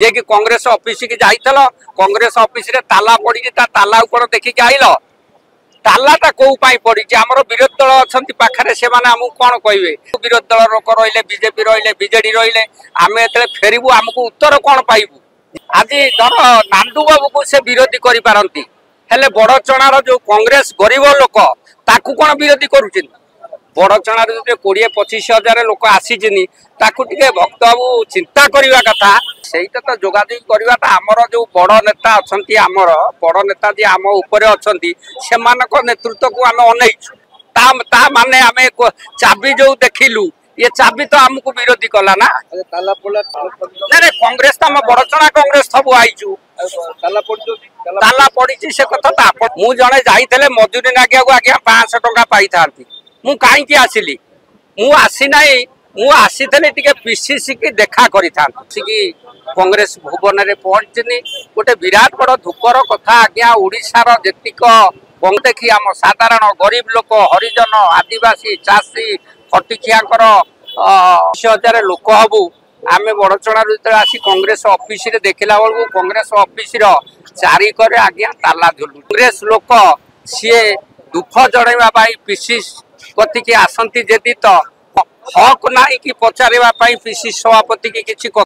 जे कि कांग्रेस ऑफिस की जाइल कांग्रेस ऑफिस रे ताला पड़ी ताला ऊपर देखिक आइल तालाटा कौ पड़ी आमर विरोधी दल अच्छा पाखे से आमको कौन कहे विरोधी दल लोक रही बीजेपी रही बीजेडी रही आम ये फेरबू आमको उत्तर कौन पाइबू आज धर नांदू बाबू को से विरोधी करपारती हेले बड़चणार जो कांग्रेस गरीब लोक ताकू कौन विरोधी करुच्च बड़चणार जो 20-25 हजार लोक आसीचनी ताकू टिके भक्त बाबू चिंता करवा कथा सहीटा तो जोगाजोग करवाटा आमर जो बड़ नेता अच्छा आमर बड़ नेता जी आम उपर अच्छा से नेतृत्व को आम अनईचु माने आम चाबी जो देखिलु ये चाबी तो आमको विरोधी कला ना नहीं कांग्रेस तो आम बड़चना कांग्रेस सब आईचु ताला पड़ी से कथा मु जड़े जाइए मजूरी नागिया आज्ञा 500 टंका पाई था मु कहीं आसिली मु आसी ना मु आसी पीसीसी की देखा करी कांग्रेस भुवन में पहुंचनी गोटे विराट बड़ दुखर कथा आज्ञा ओडिशार जेतिक देखी आम साधारण गरीब लोक हरिजन आदिवासी चाषी खटिखियाकर 20,000 लोक हबू आम बड़चणार जो आसी कांग्रेस ऑफिस रे देखला बेलू कांग्रेस ऑफिस चारिकर आज्ञा ताला झुलू कांग्रेस लोक सी दुख जड़ेवा पीसी कति आसती जदि तो हक ना कि पचारे पीसी सभापति की किसी